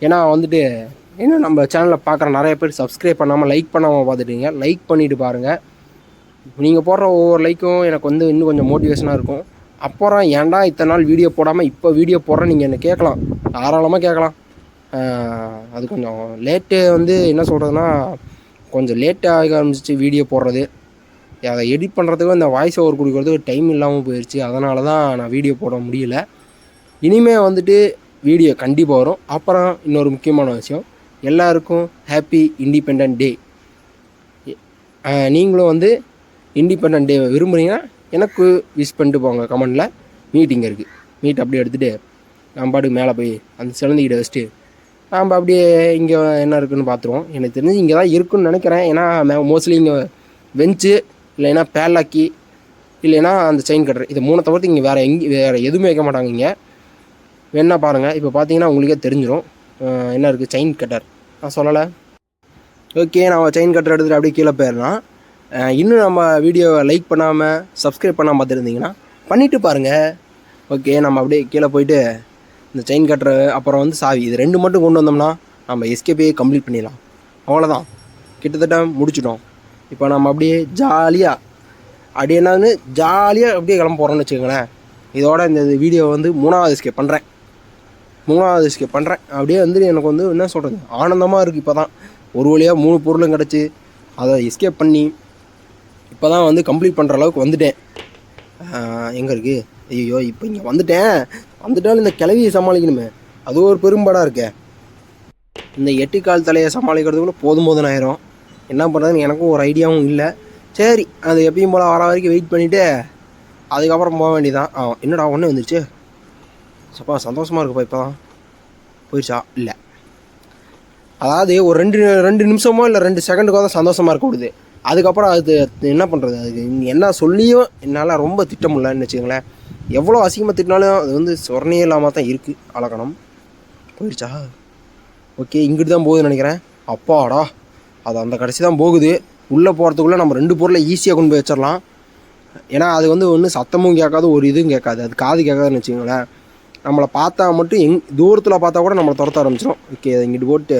ஏன்னா வந்துட்டு என்ன நம்ம சேனலில் பார்க்குற நிறைய பேர் சப்ஸ்கிரைப் பண்ணாமல் லைக் பண்ணாமல் பார்த்துட்டீங்க. லைக் பண்ணிவிட்டு பாருங்கள். நீங்கள் போடுற ஒவ்வொரு லைக்கும் எனக்கு வந்து இன்னும் கொஞ்சம் மோட்டிவேஷனாக இருக்கும். அப்புறம் ஏன்டா இத்தனை நாள் வீடியோ போடாமல் இப்போ வீடியோ போடுறேன் நீங்கள் என்ன கேட்கலாம், தாராளமாக கேட்கலாம். அது கொஞ்சம் லேட்டு வந்து என்ன சொல்கிறதுனா, கொஞ்சம் லேட்டாக ஆரம்பிச்சிச்சு வீடியோ போடுறது. அதை எடிட் பண்ணுறதுக்கும் இந்த வாய்ஸ் ஓவர் கொடுக்குறதுக்கு டைம் இல்லாமல் போயிடுச்சு. அதனால தான் நான் வீடியோ போட முடியல. இனிமேல் வந்துட்டு வீடியோ கண்டிப்பாக வரும். அப்புறம் இன்னொரு முக்கியமான விஷயம், எல்லாருக்கும் ஹாப்பி இண்டிபெண்டன்ட் டே. நீங்களும் வந்து இண்டிபெண்டன்ட் டே விரும்புகிறீங்கன்னா எனக்கு விஷ் பண்ணிட்டு போங்க கமெண்டில். மீட்டிங் இருக்குது, மீட் அப்படியே எடுத்துகிட்டு நம்ம பாட்டுக்கு மேலே போய் அந்த சிலந்திக்கிட்ட வச்சுட்டு நம்ம அப்படியே இங்கே என்ன இருக்குதுன்னு பார்த்துருவோம். எனக்கு தெரிஞ்சு இங்கே தான் இருக்குதுன்னு நினைக்கிறேன். ஏன்னா மோஸ்ட்லி இங்கே வெஞ்சு இல்லைன்னா பேர்லாக்கி இல்லைன்னா அந்த செயின் கட்டர், இதை 3 தவிர்த்து இங்கே வேறு எதுவுமே வைக்க மாட்டாங்க. இங்கே வேணா பாருங்கள். இப்போ பார்த்தீங்கன்னா உங்களுக்கே தெரிஞ்சிடும் என்ன இருக்குது. செயின் கட்டர் நான் சொல்லலை. ஓகே, நம்ம செயின் கட்டர் எடுத்துகிட்டு அப்படியே கீழே போயிடலாம். இன்னும் நம்ம வீடியோவை லைக் பண்ணாமல் சப்ஸ்கிரைப் பண்ணாமல் பார்த்துருந்தீங்கன்னா பண்ணிவிட்டு பாருங்கள். ஓகே, நம்ம அப்படியே கீழே போயிட்டு இந்த செயின் கட்டரு அப்புறம் வந்து சாவி, இது 2 மட்டும் கொண்டு வந்தோம்னா நம்ம எஸ்கேப்பே கம்ப்ளீட் பண்ணிடலாம். அவ்வளோதான், கிட்டத்தட்ட முடிச்சிட்டோம். இப்போ நம்ம அப்படியே ஜாலியாக அப்படியே கிளம்ப போகிறோன்னு வச்சுக்கோங்களேன். இதோட இந்த வீடியோ வந்து 3வது எஸ்கேப் பண்ணுறேன். அப்படியே வந்து எனக்கு வந்து என்ன சொல்கிறது, ஆனந்தமாக இருக்குது. இப்போ தான் ஒரு வழியாக 3 பொருளும் கிடச்சி அதை எஸ்கேப் பண்ணி இப்போ தான் வந்து கம்ப்ளீட் பண்ணுற அளவுக்கு வந்துட்டேன். எங்கே இருக்குது? ஐயோ, இப்போ இங்கே வந்துட்டாலும் இந்த கிளவியை சமாளிக்கணுமே, அது ஒரு பெரும்பாடாக இருக்கே. இந்த 8 கால் தலையை சமாளிக்கிறதுக்குள்ளே போதும் ஆயிரும். என்ன பண்ணுறதுன்னு எனக்கும் ஒரு ஐடியாவும் இல்லை. சரி, அது எப்பயும் போல் வர வரைக்கும் வெயிட் பண்ணிவிட்டு அதுக்கப்புறம் போக வேண்டியதான். என்னடா ஒன்று வந்துருச்சு, சப்பா சந்தோஷமாக இருக்குப்பா. இப்போ தான் போயிடுச்சா? இல்லை, அதாவது ஒரு 2 நிமிஷமோ இல்லை 2 செகண்டுக்கோ தான் சந்தோஷமாக இருக்க விடுது. அதுக்கப்புறம் அது என்ன பண்ணுறது, அதுக்கு என்ன சொல்லியும் என்னால் ரொம்ப திட்ட முடியலன்னு வச்சுக்கோங்களேன். எவ்வளோ அசிங்கமாக திட்டினாலும் அது வந்து சொரணையே இல்லாமல் தான் இருக்குது அலக்கணம். போயிடுச்சா? ஓகே, இங்கிட்டு தான் போகுதுன்னு நினைக்கிறேன். அப்பாடா, அது அந்த கடைசி தான் போகுது. உள்ளே போகிறதுக்குள்ளே நம்ம 2 பொருளை ஈஸியாக கொண்டு போய் வச்சிடலாம். ஏன்னா அது வந்து ஒன்றும் சத்தமும் கேட்காது, ஒரு இதுவும் கேட்காது, அது காது கேட்காதுன்னு வச்சுக்கோங்களேன். நம்மளை பார்த்தா மட்டும் தூரத்தில் பார்த்தா கூட நம்மளை துரத்த ஆரம்பிச்சிடும். ஓகே, அதை இங்கிட்டு போட்டு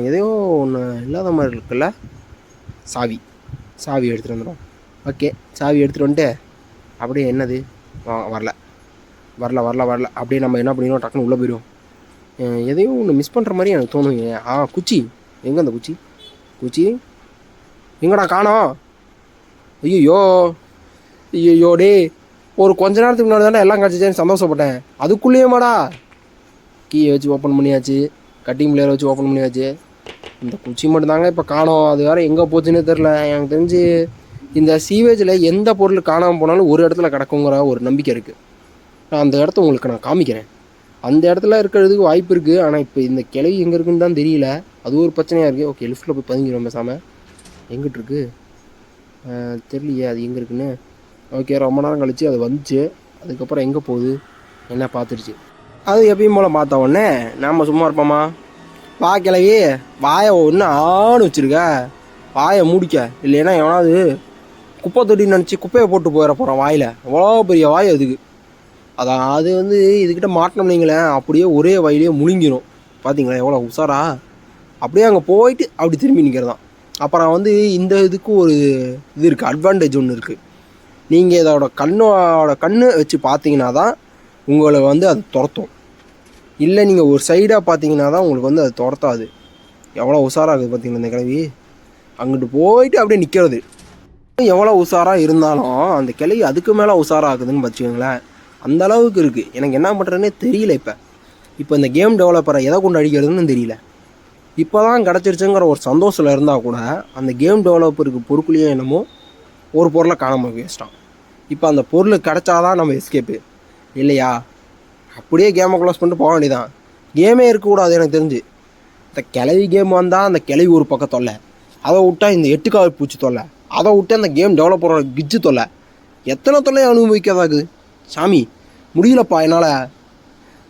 எதையோ ஒன்று இல்லாத மாதிரி இருக்குல்ல, சாவி எடுத்துகிட்டு வந்துடும். ஓகே, சாவி எடுத்துகிட்டு வந்துட்டு அப்படியே என்னது வரல அப்படியே நம்ம என்ன பண்ணிடுவோம், டக்குன்னு உள்ளே போயிடுவோம். எதையும் ஒன்று மிஸ் பண்ணுற மாதிரி எனக்கு தோணுங்க. குச்சி எங்கே? அந்த குச்சி எங்கடா காணோம்? ஐயோ டே, ஒரு கொஞ்ச நேரத்துக்கு முன்னாடி தானே எல்லாம் கிடச்சிச்சேன்னு சந்தோஷப்பட்டேன். அதுக்குள்ளேயுமாடா கீயை வச்சு ஓப்பன் பண்ணியாச்சு, கட்டிங் பிளேயரை வச்சு ஓப்பன் பண்ணியாச்சு. இந்த குச்சி மட்டும் தாங்க இப்போ காணோம். அது வேறு எங்கே போச்சுன்னே தெரில. எனக்கு தெரிஞ்சு இந்த சீவேஜில் எந்த பொருள் காணாமல் போனாலும் ஒரு இடத்துல கிடக்குங்கிற ஒரு நம்பிக்கை இருக்குது. நான் அந்த இடத்த உங்களுக்கு நான் காமிக்கிறேன். அந்த இடத்துல இருக்கிறதுக்கு வாய்ப்பு இருக்குது. ஆனால் இப்போ இந்த கிளவி எங்கே இருக்குன்னு தான் தெரியல. அது ஒரு பிரச்சனையாக இருக்குது. ஓகே, லிஃப்ட்டில் போய் பதுங்கிடும் பேசாமல். எங்கிட்டு இருக்குது தெரியலையே அது எங்கே இருக்குன்னு. ஓகே, ரொம்ப நேரம் கழிச்சு அது வந்துச்சு. அதுக்கப்புறம் எங்கே போகுது என்ன பார்த்துருச்சு. அது எப்பயும் போல் பார்த்த உடனே நாம் சும்மா இருப்போமா? வா கிளவி, வாயை ஒன்று ஆணு வச்சுருக்க, வாயை மூடிக்க, இல்லைன்னா எவனாவது குப்பை தொட்டின்னு நினச்சி குப்பையை போட்டு போயிட போகிறான் வாயில். அவ்வளோ பெரிய வாய் அதுக்கு. அதான் அது வந்து இதுக்கிட்ட மாட்டினோம்னீங்களே அப்படியே ஒரே வாயிலே முழுங்கிடும். பார்த்தீங்களா எவ்வளோ உஷாரா? அப்படியே அங்கே போயிட்டு அப்படி திரும்பி நிற்கிறதான். அப்புறம் வந்து இந்த இதுக்கு ஒரு இது இருக்குது, அட்வான்டேஜ் ஒன்று இருக்குது. நீங்கள் இதோட கண்ணு வச்சு பார்த்தீங்கன்னா தான் உங்களை வந்து அது துரத்தும். இல்லை நீங்கள் ஒரு சைடாக பார்த்தீங்கன்னா தான் உங்களுக்கு வந்து அது துரத்தாது. எவ்வளோ உஷாராகுது பார்த்தீங்களா இந்த கிளவி? அங்கிட்டு போயிட்டு அப்படியே நிற்கிறது. எவ்வளோ உஷாராக இருந்தாலும் அந்த கிளவி அதுக்கு மேலே உஷாராகுதுன்னு வச்சுக்கோங்களேன். அந்த அளவுக்கு இருக்குது. எனக்கு என்ன பண்ணுறதுனே தெரியல. இப்போ இந்த கேம் டெவலப்பரை எதை கொண்டு அடிக்கிறதுன்னு தெரியல. இப்போ தான் கிடச்சிருச்சுங்கிற ஒரு சந்தோஷத்தில் இருந்தால் கூட அந்த கேம் டெவலப்பருக்கு பொருட்களையும் என்னமோ ஒரு பொருளை காணாமல் வச்சிட்டான். இப்போ அந்த பொருள் கிடச்சாதான் நம்ம எஸ்கேப்பு, இல்லையா? அப்படியே கேமை க்ளோஸ் பண்ணிட்டு போக வேண்டியதான். கேமே இருக்கக்கூடாது எனக்கு தெரிஞ்சு. இந்த கிளவி கேம் வந்தால் அந்த கிளவி ஒரு பக்கம் தொல்லை, அதை விட்டால் இந்த 8 கால் பூச்சி தொல்லை, அதை விட்டு அந்த கேம் டெவலப்பரோட கிஜ்ஜு தொல்லை, எத்தனை தொல்லையை அனுபவிக்கிறதாக்குது சாமி. முடியலப்பா என்னால்.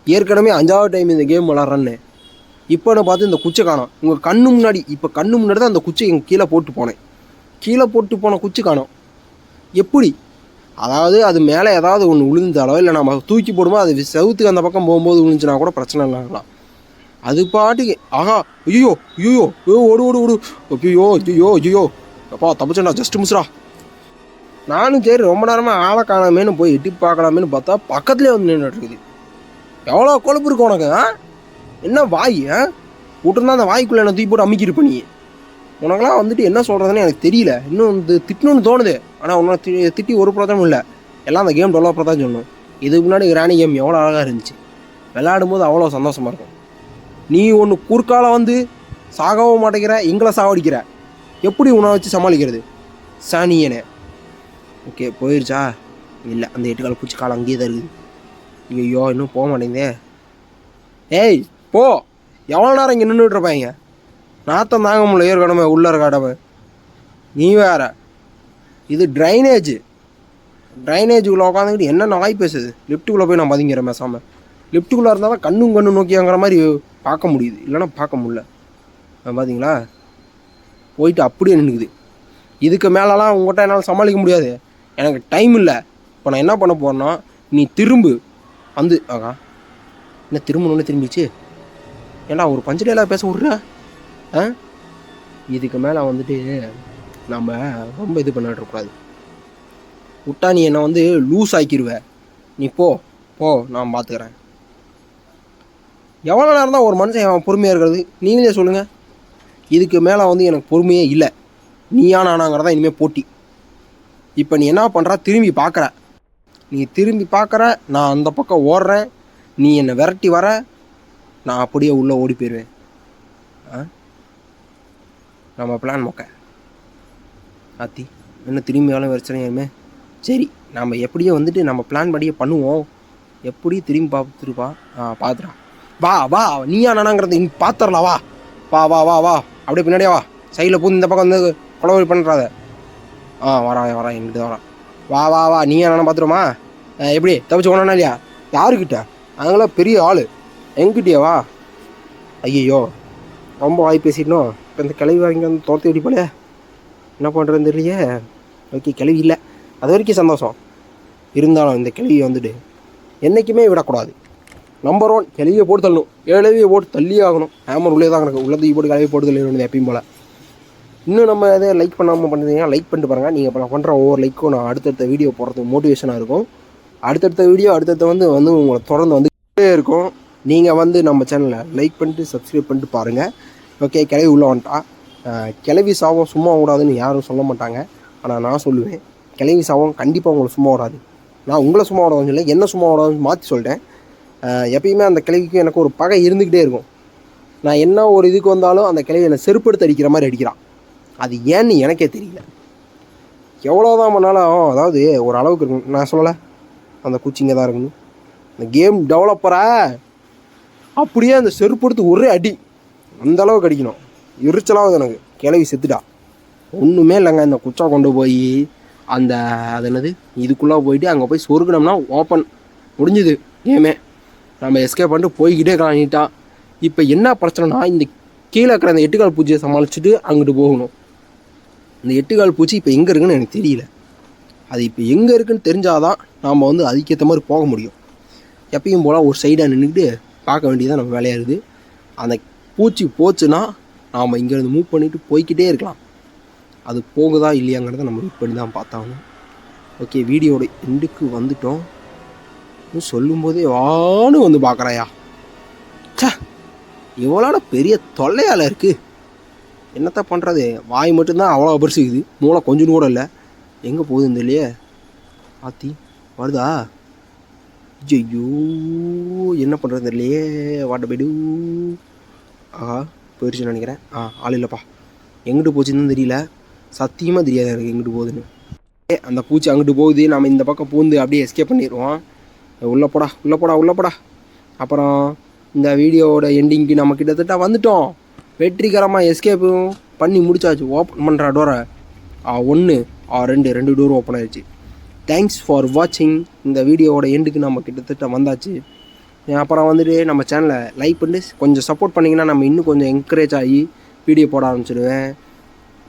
ஏற்கனவே 5வது டைம் இந்த கேம் விளாட்றேன்னு. இப்போன்னு பார்த்து இந்த குச்சை காணோம் உங்கள் கண்ணு முன்னாடி. இப்போ கண்ணு முன்னாடி தான் அந்த குச்சை எங்கள் கீழே போட்டு போன குச்சி காணோம். எப்படி? அதாவது அது மேலே ஏதாவது ஒன்று விழுந்தாலோ இல்லை நம்ம தூக்கி போடும்போது அது செவுத்துக்கு அந்த பக்கம் போகும்போது விழுந்துச்சுன்னா கூட பிரச்சனை இல்லைங்களா? அது பாட்டுக்கு ஆஹா ஐயோ ஓடு ஐயோ அப்பா தப்பிச்சேன்டா, ஜஸ்ட் மிஸ்ரா. நானும் சரி ரொம்ப நேரமாக ஆளை காணாமேன்னு போய் எட்டி பார்க்கலாமேன்னு பார்த்தா பக்கத்துலேயே வந்து நின்றுட்டு இருக்குது. எவ்வளோ கொழுப்பு இருக்கும் உனக்கு? என்ன வாய் விட்டுருந்தா அந்த வாய்க்குள்ளே என்ன தூக்கி போட்டு அமுக்கிருப்ப நீ. உனக்கெல்லாம் வந்துட்டு என்ன சொல்கிறதுன்னு எனக்கு தெரியல. இன்னும் வந்து திட்டணும்னு தோணுது, ஆனால் உன்னை திட்டி ஒரு பிரச்சனையும் இல்லை. எல்லாம் அந்த கேம் டெவலப்பர் தான் சொல்லணும். இதுக்கு முன்னாடி கிராணி கேம் எவ்வளோ அழகாக இருந்துச்சு, விளையாடும் போது அவ்வளோ சந்தோஷமாக இருக்கும். நீ ஒன்று குறுக்கால வந்து சாகவும் மாட்டேங்கிற, எங்களை சாவடிக்கிற. எப்படி உன்னை வச்சு சமாளிக்கிறது சாணியனே? ஓகே, போயிடுச்சா? இல்லை, அந்த 8 கால் பூச்சி காலம் அங்கேயே தான் இருக்குது. ஐயோ இன்னும் போக மாட்டேங்குதே. ஏய் போ, எவ்வளோ நேரம் இங்கே நின்றுட்டு இருப்பாங்க? நாற்றம் தாங்க முடியல ஏற்கனவே உள்ளே இருக்காடவை. நீ வேற. இது ட்ரைனேஜுக்குள்ளே உட்காந்துக்கிட்டு என்னென்ன வாய் பேசுது. லிஃப்ட்டுக்குள்ளே போய் நான் பதுங்கிறேன் பேசாமல். லிஃப்ட்டுக்குள்ளே இருந்தால் தான் கண்ணு நோக்கியாங்கிற மாதிரி பார்க்க முடியுது, இல்லைன்னா பார்க்க முடியல. பார்த்தீங்களா, போயிட்டு அப்படியே நின்றுக்குது. இதுக்கு மேலெலாம் உங்கள்கிட்ட என்னால் சமாளிக்க முடியாது, எனக்கு டைம் இல்லை. இப்போ நான் என்ன பண்ண போகிறேன்னா, நீ திரும்பு வந்து என்ன திரும்பணுன்னு திரும்பிச்சு. ஏன்னா ஒரு பஞ்சடையில் பேச விட்ற. இதுக்கு மேலே வந்துட்டு நம்ம ரொம்ப இது பண்ணிடக்கூடாது. விட்டா நீ என்னை வந்து லூஸ் ஆக்கிடுவ. நீ போ, நான் பார்த்துக்கிறேன். எவ்வளோ நேரம் தான் ஒரு மனுஷன் பொறுமையாக இருக்கிறது நீங்களே சொல்லுங்கள். இதுக்கு மேலே வந்து எனக்கு பொறுமையே இல்லை. நீயா நானாங்கிறதான் இனிமேல் போட்டி. இப்போ நீ என்ன பண்ணுற, திரும்பி பார்க்குற. நீ திரும்பி பார்க்குற, நான் அந்த பக்கம் ஓடுறேன், நீ என்னை விரட்டி வர, நான் அப்படியே உள்ளே ஓடி போயிடுவேன். நம்ம பிளான் மொக்க ஆத்தி என்ன திரும்பி வேலை பிரச்சனையுமே. சரி, நம்ம எப்படியோ வந்துட்டு நம்ம பிளான் படியே பண்ணுவோம். எப்படி திரும்பி பார்த்துருப்பா? பார்த்துடா. வா நீயா நானாங்கிறது பார்த்துடலாம். வா அப்படியே பின்னாடியே வா. சைடில் பூந்து இந்த பக்கம் வந்து கொலவரி பண்ணுறாத. வரேன் எங்கிட்ட தான் வரான். வா நீ என்ன பார்த்துருமா? எப்படி தப்பிச்சு போனா இல்லையா? யாருக்கிட்ட? அங்கெல்லாம் பெரிய ஆள். எங்கிட்டயா? வா. ஐயோ ரொம்ப வாய் பேசிடணும். இப்போ இந்த கிளவி வாங்கி வந்து தோர்த்து அடிப்பாளே, என்ன பண்ணுறதுன்னு தெரியலையே. ஓகே, கிளவி இல்லை, அது வரைக்கும் சந்தோஷம். இருந்தாலும் இந்த கிளவியை வந்துட்டு என்றைக்குமே விடக்கூடாது. நம்பர் 1 கிளவியை போட்டு தள்ளணும். கிளவியை போட்டு தள்ளியே ஆகணும். ஹேமர் உள்ளே தான் கிடக்கும். உள்ளது போட்டு கிளவி போட்டு தள்ளி எப்பயும் போல். இன்னும் நம்ம எதை லைக் பண்ணாமல் பண்ணுறீங்கன்னா லைக் பண்ணிட்டு பாருங்கள். நீங்கள் இப்போ நான் பண்ணுற ஒவ்வொரு லைக்கும் நான் அடுத்தடுத்த வீடியோ போடுறதுக்கு மோட்டிவேஷனாக இருக்கும். அடுத்தடுத்த வீடியோ வந்து உங்களை தொடர்ந்து வந்துகிட்டே இருக்கும். நீங்கள் வந்து நம்ம சேனலில் லைக் பண்ணிட்டு சப்ஸ்கிரைப் பண்ணிட்டு பாருங்கள். ஓகே, கிளவி உள்ளே வந்துட்டா. கிளவி சாவம் சும்மா விடாதுன்னு யாரும் சொல்ல மாட்டாங்க. ஆனால் நான் சொல்லுவேன், கிளவி சாவம் கண்டிப்பாக உங்களை சும்மா விடாது. நான் உங்களை சும்மா விடாதுன்னு சொல்லலை, என்ன சும்மா விடாதுன்னு மாற்றி சொல்லிட்டேன். எப்பயுமே அந்த கிளவிக்கு எனக்கு ஒரு பகை இருந்துக்கிட்டே இருக்கும். நான் என்ன ஒரு இதுக்கு வந்தாலும் அந்த கிளவி என்னை செருப்படுத்து அடிக்கிற மாதிரி அடிக்கிறான். அது ஏன்னு எனக்கே தெரியல. எவ்வளோதான் பண்ணாலும் அதாவது ஒரு அளவுக்கு இருக்கும். நான் சொல்லலை அந்த குச்சிங்க தான் இருக்குன்னு. இந்த கேம் டெவலப்பரை அப்படியே அந்த செருப்படுத்து ஒரே அடி அந்தளவுக்கு அடிக்கணும். எரிச்சலாகுது எனக்கு. கிளவி செத்துட்டா. ஒன்றுமே இல்லைங்க, இந்த குச்சா கொண்டு போய் அந்த அது என்னது இதுக்குள்ளே போயிட்டு அங்கே போய் சொருக்கணும்னா ஓப்பன் முடிஞ்சுது கேமே. நம்ம எஸ்கேப் பண்ணிட்டு போய்கிட்டே இருக்கலாம் நீட்டாக. இப்போ என்ன பிரச்சனைனா, இந்த கீழே இருக்கிற அந்த 8 கால் பூச்சியை சமாளிச்சுட்டு அங்கிட்டு போகணும். இந்த 8 கால் பூச்சி இப்போ எங்கே இருக்குன்னு எனக்கு தெரியல. அது இப்போ எங்கே இருக்குன்னு தெரிஞ்சாதான் நாம் வந்து அதுக்கேற்ற மாதிரி போக முடியும். எப்பயும் போல் ஒரு சைடாக நின்றுக்கிட்டு பார்க்க வேண்டியதான் நம்ம வேலையாக இருக்குது. அந்த பூச்சி போச்சுன்னா நாம் இங்கேருந்து மூவ் பண்ணிவிட்டு போய்கிட்டே இருக்கலாம். அது போகுதா இல்லையாங்கிறத நம்ம வெயிட் பண்ணி தான் பார்த்தாகணும். ஓகே, வீடியோட எண்டுக்கு வந்துட்டோம். சொல்லும்போதே வான்னு வந்து பார்க்குறாயா? சே, இவ்வளோட பெரிய தொல்லையால் இருக்குது. என்னத்த பண்ணுறது? வாய் மட்டும்தான் அவ்வளோ பெருசுக்குது, மூளை கொஞ்சம் கூட இல்லை. எங்கே போகுதுன்னு இல்லையே. ஆத்தி வருதா? ஐயோ, என்ன பண்ணுறது இல்லையே. வாட்ட போய்டு. ஆஹா, போயிடுச்சுன்னு நினைக்கிறேன். ஆள் இல்லைப்பா. எங்கிட்டு போச்சுன்னு தெரியல, சத்தியமாக தெரியாது எனக்கு எங்கிட்டு போகுதுன்னு. அந்த பூச்சி அங்கிட்டு போகுது, நம்ம இந்த பக்கம் பூந்து அப்படியே எஸ்கேப் பண்ணிடுவோம். உள்ளே போடா. அப்புறம் இந்த வீடியோவோட எண்டிங்க்கு நம்ம கிட்டத்தட்ட வந்துட்டோம். வெற்றிகரமாக எஸ்கேப்பும் பண்ணி முடிச்சாச்சு. ஓப்பன் பண்ணுற டோரை 1 2 டோர் ஓப்பன் ஆயிடுச்சு. தேங்க்ஸ் ஃபார் வாட்சிங். இந்த வீடியோவோட எண்டுக்கு நம்ம கிட்டத்தட்ட வந்தாச்சு. அப்புறம் வந்துட்டு நம்ம சேனலை லைக் பண்ணிட்டு கொஞ்சம் சப்போர்ட் பண்ணிங்கன்னா நம்ம இன்னும் கொஞ்சம் என்கரேஜ் ஆகி வீடியோ போட ஆரம்பிச்சிடுவேன்.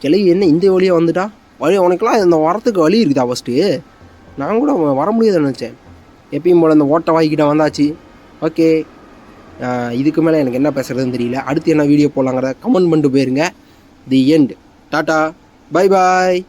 கிளவி என்ன இந்த வழியாக வந்துட்டா? உனக்கெல்லாம் இந்த வரத்துக்கு வழி இருக்குதா? ஃபஸ்ட்டு நான் கூட வர முடியாதுன்னு நினச்சேன். எப்பயும் போல் இந்த ஓட்டை வாங்கிக்கிட்ட வந்தாச்சு. ஓகே, இதுக்கு மேலே எனக்கு என்ன பேசுகிறதுன்னு தெரியல. அடுத்து என்ன வீடியோ போடலாங்கிறத கமெண்ட் பண்ணிட்டு போயிருங்க. The end. Tata, bye bye.